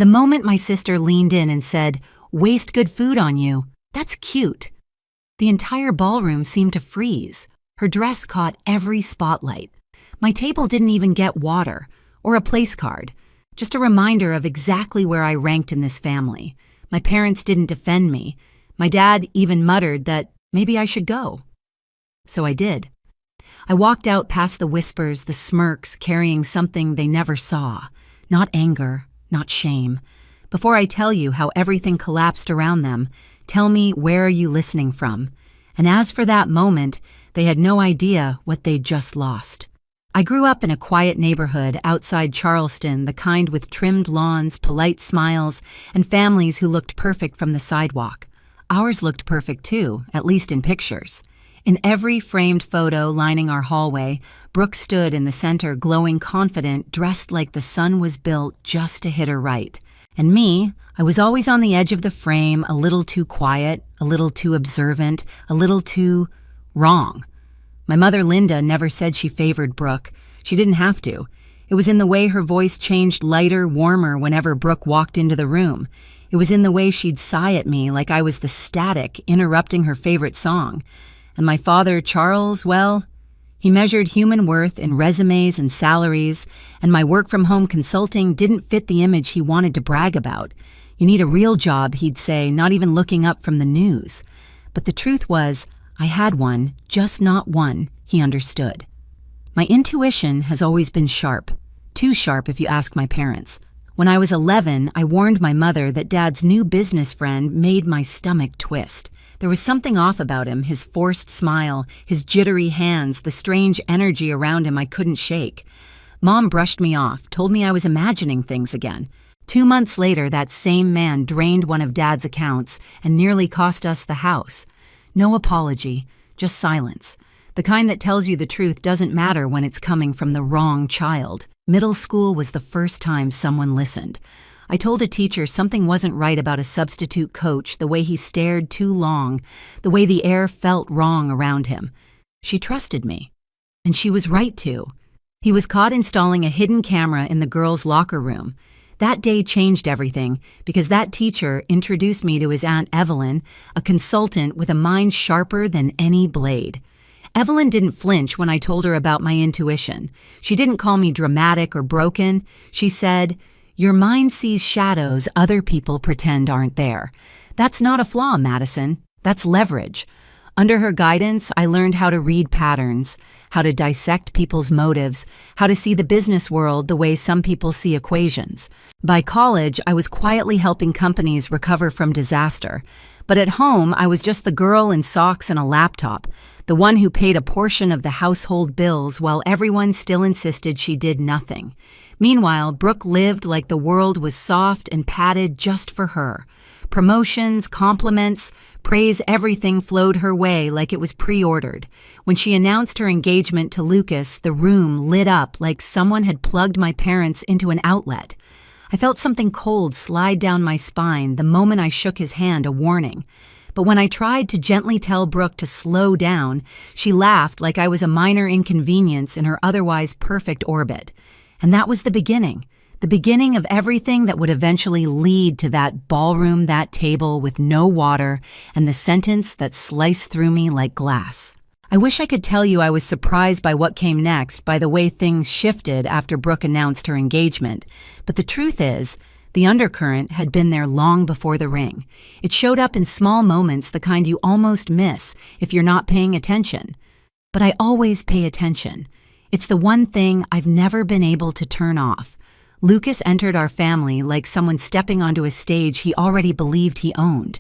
The moment my sister leaned in and said, "Waste good food on you, that's cute," the entire ballroom seemed to freeze. Her dress caught every spotlight. My table didn't even get water or a place card, just a reminder of exactly where I ranked in this family. My parents didn't defend me. My dad even muttered that maybe I should go. So I did. I walked out past the whispers, the smirks, carrying something they never saw. Not anger, not shame. Before I tell you how everything collapsed around them, tell me, where are you listening from? And as for that moment, they had no idea what they'd just lost. I grew up in a quiet neighborhood outside Charleston, the kind with trimmed lawns, polite smiles, and families who looked perfect from the sidewalk. Ours looked perfect too, at least in pictures. In every framed photo lining our hallway, Brooke stood in the center, glowing confident, dressed like the sun was built just to hit her right. And me, I was always on the edge of the frame, a little too quiet, a little too observant, a little too wrong. My mother, Linda, never said she favored Brooke. She didn't have to. It was in the way her voice changed lighter, warmer whenever Brooke walked into the room. It was in the way she'd sigh at me like I was the static interrupting her favorite song. And my father, Charles, well, he measured human worth in resumes and salaries, and my work-from-home consulting didn't fit the image he wanted to brag about. You need a real job, he'd say, not even looking up from the news. But the truth was, I had one, just not one, he understood. My intuition has always been sharp. Too sharp if you ask my parents. When I was 11, I warned my mother that Dad's new business friend made my stomach twist. There was something off about him, his forced smile, his jittery hands, the strange energy around him I couldn't shake. Mom brushed me off, told me I was imagining things again. 2 months later, that same man drained one of Dad's accounts and nearly cost us the house. No apology, just silence. The kind that tells you the truth doesn't matter when it's coming from the wrong child. Middle school was the first time someone listened. I told a teacher something wasn't right about a substitute coach, the way he stared too long, the way the air felt wrong around him. She trusted me. And she was right to. He was caught installing a hidden camera in the girls' locker room. That day changed everything because that teacher introduced me to his Aunt Evelyn, a consultant with a mind sharper than any blade. Evelyn didn't flinch when I told her about my intuition. She didn't call me dramatic or broken. She said, "Your mind sees shadows other people pretend aren't there. That's not a flaw, Madison. That's leverage." Under her guidance, I learned how to read patterns, how to dissect people's motives, how to see the business world the way some people see equations. By college, I was quietly helping companies recover from disaster. But at home, I was just the girl in socks and a laptop, the one who paid a portion of the household bills while everyone still insisted she did nothing. Meanwhile, Brooke lived like the world was soft and padded just for her. Promotions, compliments, praise, everything flowed her way like it was pre-ordered. When she announced her engagement to Lucas, the room lit up like someone had plugged my parents into an outlet. I felt something cold slide down my spine the moment I shook his hand, a warning. But when I tried to gently tell Brooke to slow down, she laughed like I was a minor inconvenience in her otherwise perfect orbit. And that was the beginning of everything that would eventually lead to that ballroom, that table with no water, and the sentence that sliced through me like glass. I wish I could tell you I was surprised by what came next, by the way things shifted after Brooke announced her engagement. But the truth is, the undercurrent had been there long before the ring. It showed up in small moments, the kind you almost miss if you're not paying attention. But I always pay attention. It's the one thing I've never been able to turn off. Lucas entered our family like someone stepping onto a stage he already believed he owned.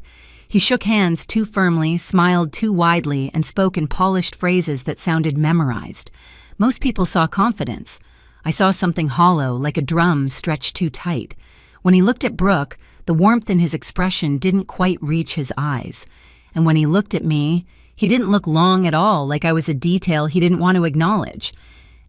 He shook hands too firmly, smiled too widely, and spoke in polished phrases that sounded memorized. Most people saw confidence. I saw something hollow, like a drum stretched too tight. When he looked at Brooke, the warmth in his expression didn't quite reach his eyes. And when he looked at me, he didn't look long at all, like I was a detail he didn't want to acknowledge.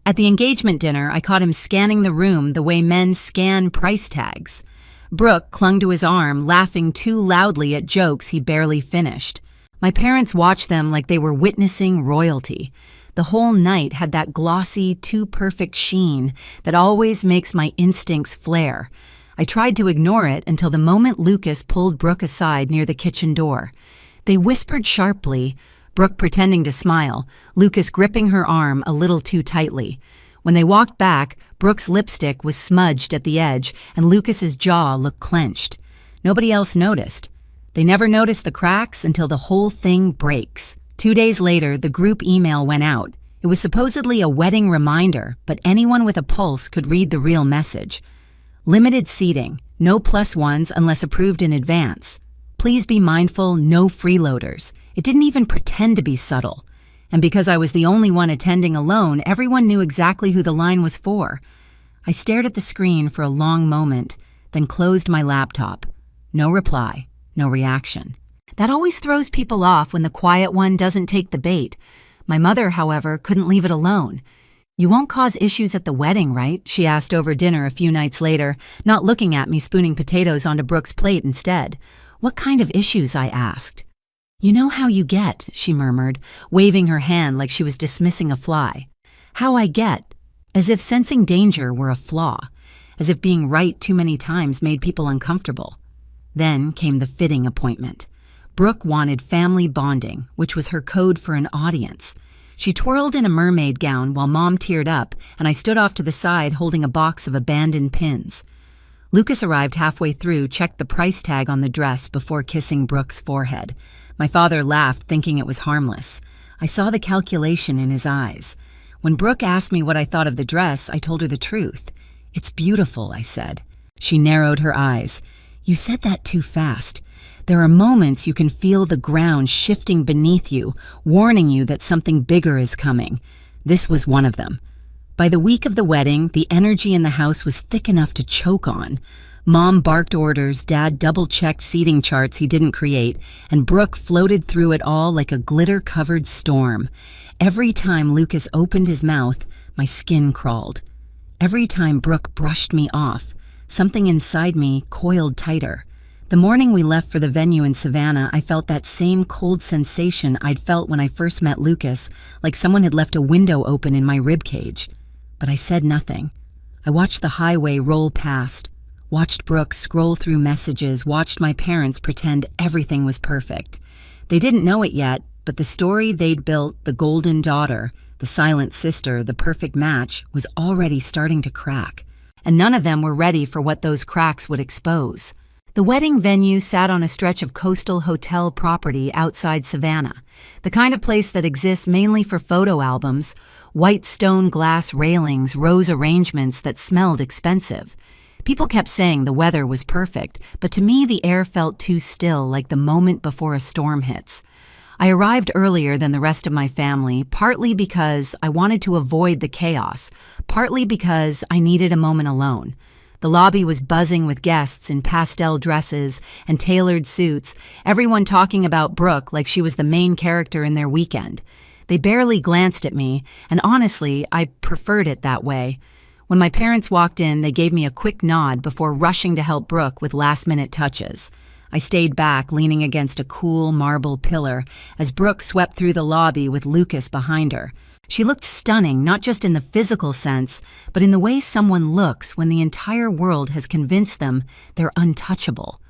At the engagement dinner, I caught him scanning the room the way men scan price tags. Brooke clung to his arm, laughing too loudly at jokes he barely finished. My parents watched them like they were witnessing royalty. The whole night had that glossy, too perfect sheen that always makes my instincts flare. I tried to ignore it until the moment Lucas pulled Brooke aside near the kitchen door. They whispered sharply, Brooke pretending to smile, Lucas gripping her arm a little too tightly. When they walked back, Brooke's lipstick was smudged at the edge and Lucas's jaw looked clenched. Nobody else noticed. They never noticed the cracks until the whole thing breaks. 2 days later, the group email went out. It was supposedly a wedding reminder, but anyone with a pulse could read the real message. Limited seating, no +1s unless approved in advance. Please be mindful, no freeloaders. It didn't even pretend to be subtle. And because I was the only one attending alone, everyone knew exactly who the line was for. I stared at the screen for a long moment, then closed my laptop. No reply, no reaction. That always throws people off when the quiet one doesn't take the bait. My mother, however, couldn't leave it alone. You won't cause issues at the wedding, right? She asked over dinner a few nights later, not looking at me spooning potatoes onto Brooke's plate instead. What kind of issues? I asked. You know how you get, she murmured, waving her hand like she was dismissing a fly. How I get, as if sensing danger were a flaw, as if being right too many times made people uncomfortable. Then came the fitting appointment. Brooke wanted family bonding, which was her code for an audience. She twirled in a mermaid gown while Mom teared up, and I stood off to the side holding a box of abandoned pins. Lucas arrived halfway through, checked the price tag on the dress before kissing Brooke's forehead. My father laughed, thinking it was harmless. I saw the calculation in his eyes. When Brooke asked me what I thought of the dress, I told her the truth. It's beautiful, I said. She narrowed her eyes. You said that too fast. There are moments you can feel the ground shifting beneath you, warning you that something bigger is coming. This was one of them. By the week of the wedding, the energy in the house was thick enough to choke on. Mom barked orders, Dad double-checked seating charts he didn't create, and Brooke floated through it all like a glitter-covered storm. Every time Lucas opened his mouth, my skin crawled. Every time Brooke brushed me off, something inside me coiled tighter. The morning we left for the venue in Savannah, I felt that same cold sensation I'd felt when I first met Lucas, like someone had left a window open in my ribcage. But I said nothing. I watched the highway roll past, watched Brooke scroll through messages, watched my parents pretend everything was perfect. They didn't know it yet, but the story they'd built, the golden daughter, the silent sister, the perfect match, was already starting to crack. And none of them were ready for what those cracks would expose. The wedding venue sat on a stretch of coastal hotel property outside Savannah, the kind of place that exists mainly for photo albums, white stone glass railings, rose arrangements that smelled expensive. People kept saying the weather was perfect, but to me the air felt too still, like the moment before a storm hits. I arrived earlier than the rest of my family, partly because I wanted to avoid the chaos, partly because I needed a moment alone. The lobby was buzzing with guests in pastel dresses and tailored suits, everyone talking about Brooke like she was the main character in their weekend. They barely glanced at me, and honestly, I preferred it that way. When my parents walked in, they gave me a quick nod before rushing to help Brooke with last-minute touches. I stayed back, leaning against a cool marble pillar, as Brooke swept through the lobby with Lucas behind her. She looked stunning, not just in the physical sense, but in the way someone looks when the entire world has convinced them they're untouchable.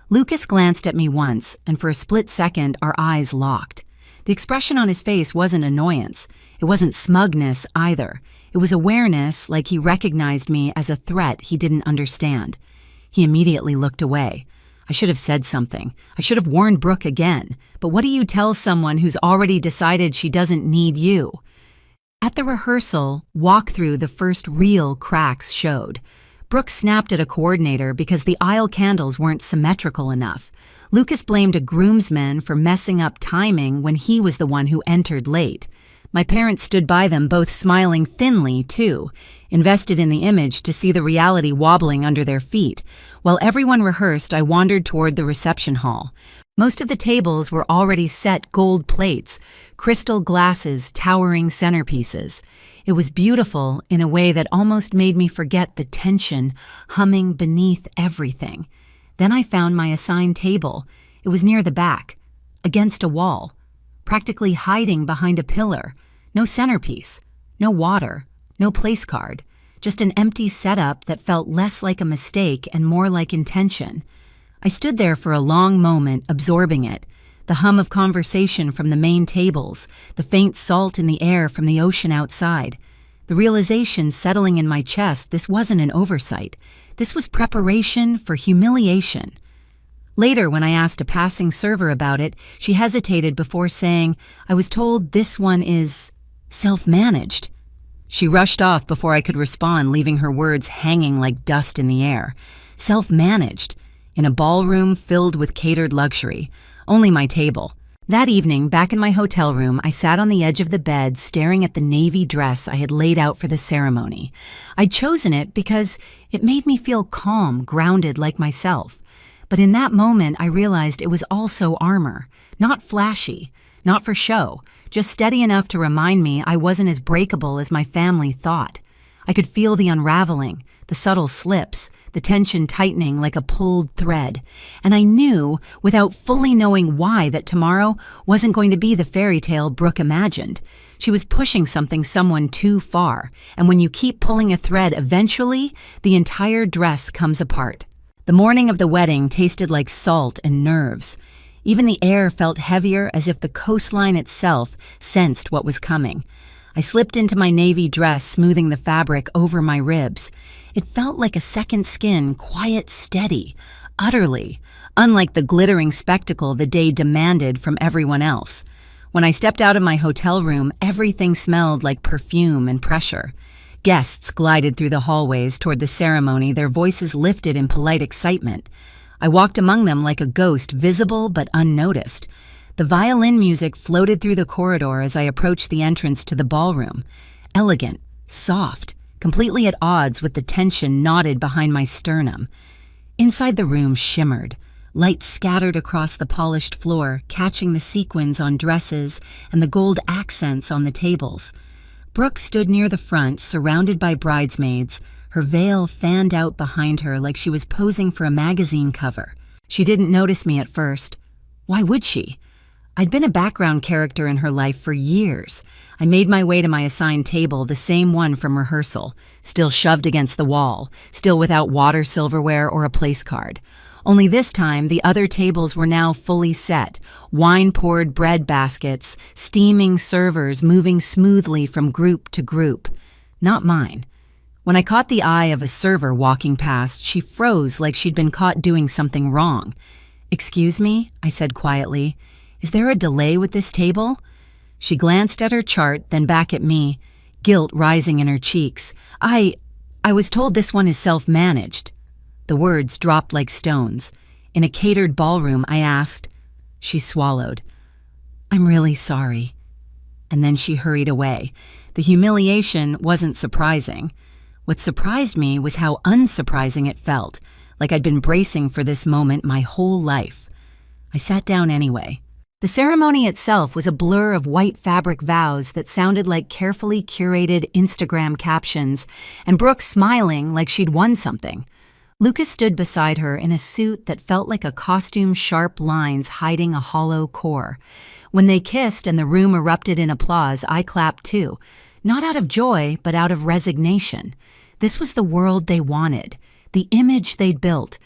Lucas glanced at me once, and for a split second, our eyes locked. The expression on his face wasn't annoyance. It wasn't smugness either. It was awareness, like he recognized me as a threat he didn't understand. He immediately looked away. I should have said something. I should have warned Brooke again. But what do you tell someone who's already decided she doesn't need you? At the rehearsal walkthrough, the first real cracks showed. Brooke snapped at a coordinator because the aisle candles weren't symmetrical enough. Lucas blamed a groomsman for messing up timing when he was the one who entered late. My parents stood by them, both smiling thinly, too, invested in the image to see the reality wobbling under their feet. While everyone rehearsed, I wandered toward the reception hall. Most of the tables were already set gold plates, crystal glasses, towering centerpieces. It was beautiful in a way that almost made me forget the tension humming beneath everything. Then I found my assigned table. It was near the back, against a wall, practically hiding behind a pillar. No centerpiece, no water, no place card, just an empty setup that felt less like a mistake and more like intention. I stood there for a long moment, absorbing it. The hum of conversation from the main tables, the faint salt in the air from the ocean outside. The realization settling in my chest this wasn't an oversight. This was preparation for humiliation. Later, when I asked a passing server about it, she hesitated before saying, "I was told this one is self-managed." She rushed off before I could respond, leaving her words hanging like dust in the air. Self-managed. In a ballroom filled with catered luxury. Only my table. That evening, back in my hotel room, I sat on the edge of the bed staring at the navy dress I had laid out for the ceremony. I'd chosen it because it made me feel calm, grounded like myself. But in that moment, I realized it was also armor. Not flashy, not for show, just steady enough to remind me I wasn't as breakable as my family thought. I could feel the unraveling, the subtle slips, the tension tightening like a pulled thread. And I knew, without fully knowing why, that tomorrow wasn't going to be the fairy tale Brooke imagined. She was pushing someone too far, and when you keep pulling a thread, eventually, the entire dress comes apart. The morning of the wedding tasted like salt and nerves. Even the air felt heavier, as if the coastline itself sensed what was coming. I slipped into my navy dress, smoothing the fabric over my ribs. It felt like a second skin, quiet, steady, utterly, unlike the glittering spectacle the day demanded from everyone else. When I stepped out of my hotel room, everything smelled like perfume and pressure. Guests glided through the hallways toward the ceremony, their voices lifted in polite excitement. I walked among them like a ghost, visible but unnoticed. The violin music floated through the corridor as I approached the entrance to the ballroom. Elegant, soft, completely at odds with the tension knotted behind my sternum. Inside the room shimmered, light scattered across the polished floor, catching the sequins on dresses and the gold accents on the tables. Brooke stood near the front, surrounded by bridesmaids, her veil fanned out behind her like she was posing for a magazine cover. She didn't notice me at first. Why would she? I'd been a background character in her life for years. I made my way to my assigned table, the same one from rehearsal, still shoved against the wall, still without water silverware or a place card. Only this time, the other tables were now fully set, wine-poured bread baskets, steaming servers moving smoothly from group to group. Not mine. When I caught the eye of a server walking past, she froze like she'd been caught doing something wrong. "Excuse me," I said quietly. "Is there a delay with this table?" She glanced at her chart, then back at me, guilt rising in her cheeks. I was told this one is self-managed." The words dropped like stones. In a catered ballroom, I asked. She swallowed. "I'm really sorry." And then she hurried away. The humiliation wasn't surprising. What surprised me was how unsurprising it felt, like I'd been bracing for this moment my whole life. I sat down anyway. The ceremony itself was a blur of white fabric vows that sounded like carefully curated Instagram captions, and Brooke smiling like she'd won something. Lucas stood beside her in a suit that felt like a costume's sharp lines hiding a hollow core. When they kissed and the room erupted in applause, I clapped too, not out of joy, but out of resignation. This was the world they wanted, the image they'd built,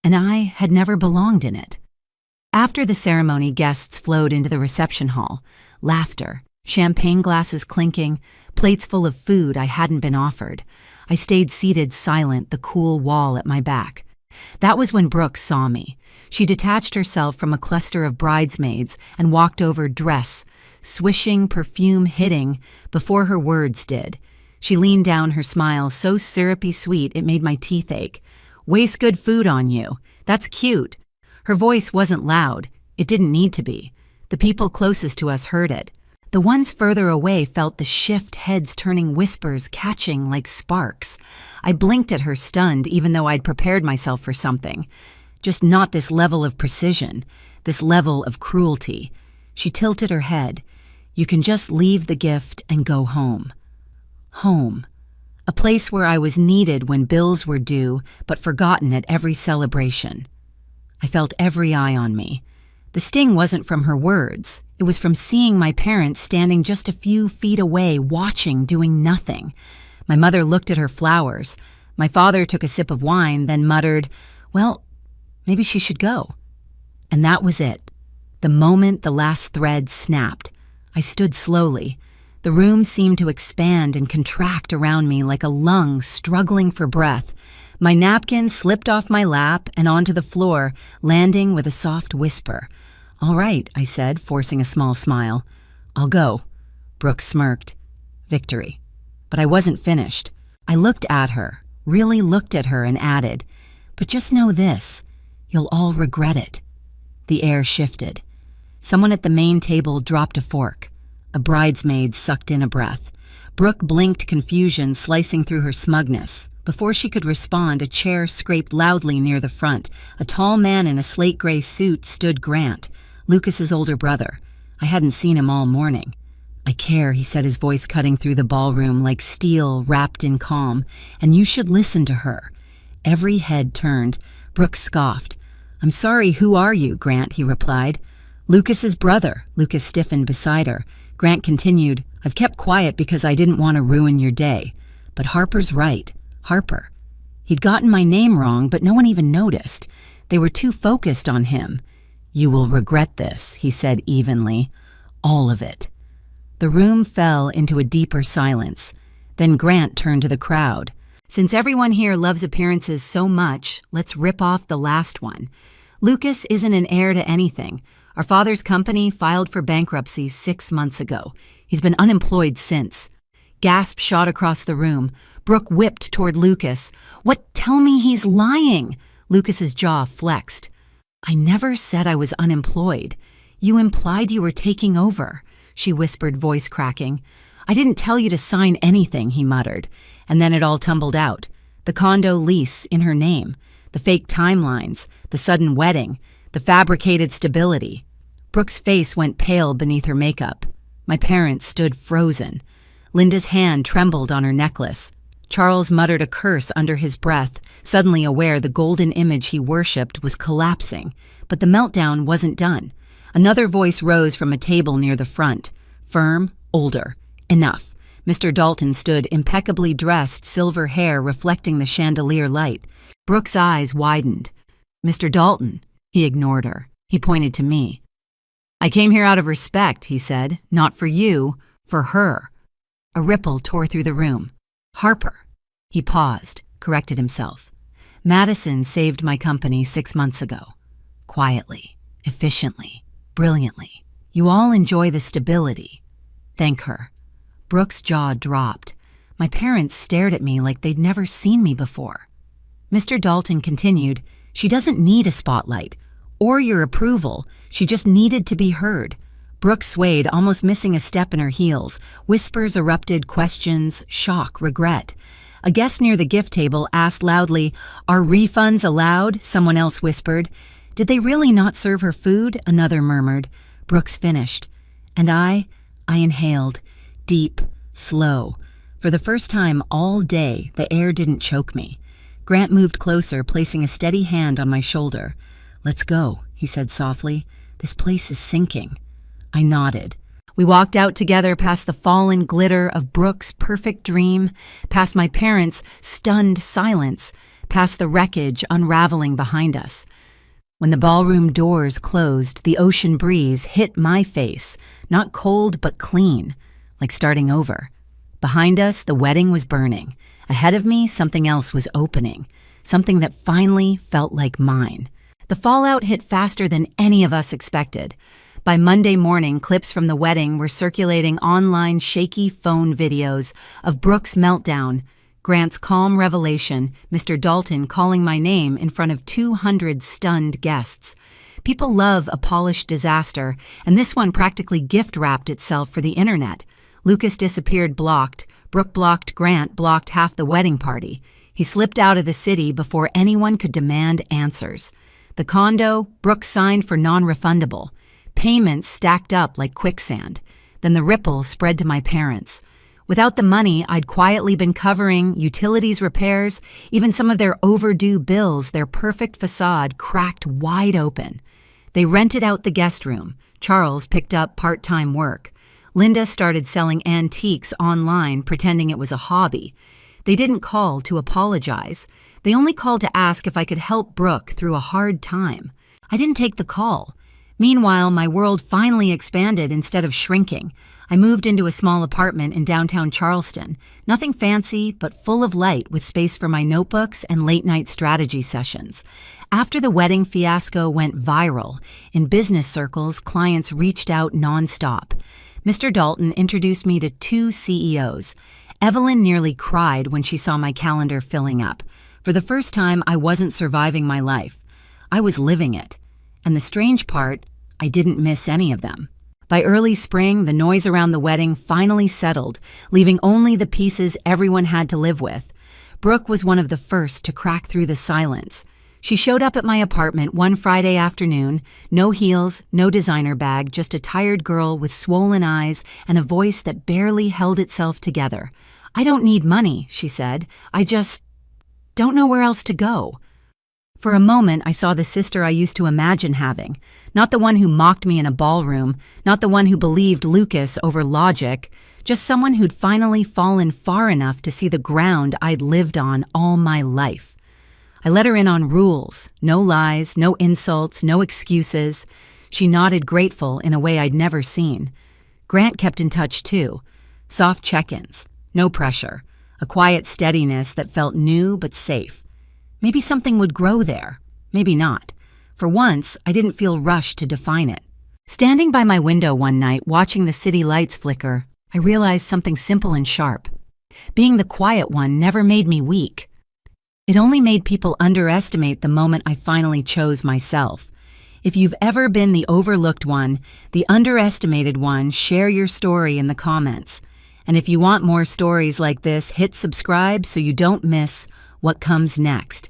and I had never belonged in it. After the ceremony, guests flowed into the reception hall. Laughter, champagne glasses clinking, plates full of food I hadn't been offered. I stayed seated silent, the cool wall at my back. That was when Brooke saw me. She detached herself from a cluster of bridesmaids and walked over, dress, swishing, perfume hitting, before her words did. She leaned down, her smile so syrupy sweet it made my teeth ache. "Waste good food on you. That's cute." Her voice wasn't loud. It didn't need to be. The people closest to us heard it. The ones further away felt the shift, heads turning, whispers catching like sparks. I blinked at her, stunned, even though I'd prepared myself for something. Just not this level of precision, this level of cruelty. She tilted her head. "You can just leave the gift and go home." Home. A place where I was needed when bills were due, but forgotten at every celebration. I felt every eye on me. The sting wasn't from her words. It was from seeing my parents standing just a few feet away, watching, doing nothing. My mother looked at her flowers. My father took a sip of wine, then muttered, "Well, maybe she should go." And that was it. The moment the last thread snapped, I stood slowly. The room seemed to expand and contract around me like a lung struggling for breath. My napkin slipped off my lap and onto the floor, landing with a soft whisper. "All right," I said, forcing a small smile. "I'll go." Brooke smirked. Victory. But I wasn't finished. I looked at her, really looked at her, and added, "But just know this, you'll all regret it." The air shifted. Someone at the main table dropped a fork. A bridesmaid sucked in a breath. Brooke blinked confusion slicing through her smugness. Before she could respond, a chair scraped loudly near the front. A tall man in a slate-gray suit stood Grant, Lucas's older brother. I hadn't seen him all morning. "I care," he said, his voice cutting through the ballroom like steel wrapped in calm, "and you should listen to her." Every head turned. Brooke scoffed. "I'm sorry, who are you?" Grant, he replied. "Lucas's brother." Lucas stiffened beside her. Grant continued, "I've kept quiet because I didn't want to ruin your day. But Harper's right. Harper." He'd gotten my name wrong, but no one even noticed. They were too focused on him. "You will regret this," he said evenly. "All of it." The room fell into a deeper silence. Then Grant turned to the crowd. "Since everyone here loves appearances so much, let's rip off the last one. Lucas isn't an heir to anything. Our father's company filed for bankruptcy 6 months ago. He's been unemployed since." Gasp shot across the room. Brooke whipped toward Lucas. "What? Tell me he's lying!" Lucas's jaw flexed. "I never said I was unemployed. You implied you were taking over," she whispered, voice cracking. "I didn't tell you to sign anything," he muttered. And then it all tumbled out. The condo lease in her name, the fake timelines, the sudden wedding, the fabricated stability. Brooke's face went pale beneath her makeup. My parents stood frozen. Linda's hand trembled on her necklace. Charles muttered a curse under his breath, suddenly aware the golden image he worshipped was collapsing. But the meltdown wasn't done. Another voice rose from a table near the front. Firm, older. Enough. Mr. Dalton stood, impeccably dressed, silver hair reflecting the chandelier light. Brooke's eyes widened. "Mr. Dalton." He ignored her. He pointed to me. "I came here out of respect," he said. "Not for you, for her." A ripple tore through the room. "Harper." He paused, corrected himself. "Madison saved my company 6 months ago. Quietly, efficiently, brilliantly. You all enjoy the stability. Thank her." Brooke's jaw dropped. My parents stared at me like they'd never seen me before. Mr. Dalton continued, "She doesn't need a spotlight or your approval. She just needed to be heard." Brooke swayed, almost missing a step in her heels. Whispers erupted, questions, shock, regret. A guest near the gift table asked loudly, "Are refunds allowed?" Someone else whispered. "Did they really not serve her food?" Another murmured. Brooks finished. And I inhaled. Deep, slow. For the first time all day, the air didn't choke me. Grant moved closer, placing a steady hand on my shoulder. "Let's go," he said softly. "This place is sinking." I nodded. We walked out together past the fallen glitter of Brooke's perfect dream, past my parents' stunned silence, past the wreckage unraveling behind us. When the ballroom doors closed, the ocean breeze hit my face, not cold but clean, like starting over. Behind us, the wedding was burning. Ahead of me, something else was opening, something that finally felt like mine. The fallout hit faster than any of us expected. By Monday morning, clips from the wedding were circulating online, shaky phone videos of Brooke's meltdown, Grant's calm revelation, Mr. Dalton calling my name in front of 200 stunned guests. People love a polished disaster, and this one practically gift-wrapped itself for the internet. Lucas disappeared blocked. Brooke blocked Grant, blocked half the wedding party. He slipped out of the city before anyone could demand answers. The condo, Brooke signed for non-refundable. Payments stacked up like quicksand. Then the ripple spread to my parents. Without the money, I'd quietly been covering utilities repairs, even some of their overdue bills, their perfect facade cracked wide open. They rented out the guest room. Charles picked up part-time work. Linda started selling antiques online, pretending it was a hobby. They didn't call to apologize. They only called to ask if I could help Brooke through a hard time. I didn't take the call. Meanwhile, my world finally expanded instead of shrinking. I moved into a small apartment in downtown Charleston. Nothing fancy, but full of light with space for my notebooks and late-night strategy sessions. After the wedding fiasco went viral, in business circles, clients reached out nonstop. Mr. Dalton introduced me to 2 CEOs. Evelyn nearly cried when she saw my calendar filling up. For the first time, I wasn't surviving my life. I was living it. And the strange part, I didn't miss any of them. By early spring, the noise around the wedding finally settled, leaving only the pieces everyone had to live with. Brooke was one of the first to crack through the silence. She showed up at my apartment one Friday afternoon, no heels, no designer bag, just a tired girl with swollen eyes and a voice that barely held itself together. "I don't need money," she said. "I just don't know where else to go." For a moment, I saw the sister I used to imagine having. Not the one who mocked me in a ballroom, not the one who believed Lucas over logic, just someone who'd finally fallen far enough to see the ground I'd lived on all my life. I let her in on rules, no lies, no insults, no excuses. She nodded grateful in a way I'd never seen. Grant kept in touch too. Soft check-ins, no pressure, a quiet steadiness that felt new but safe. Maybe something would grow there, maybe not. For once, I didn't feel rushed to define it. Standing by my window one night, watching the city lights flicker, I realized something simple and sharp. Being the quiet one never made me weak. It only made people underestimate the moment I finally chose myself. If you've ever been the overlooked one, the underestimated one, share your story in the comments. And if you want more stories like this, hit subscribe so you don't miss what comes next.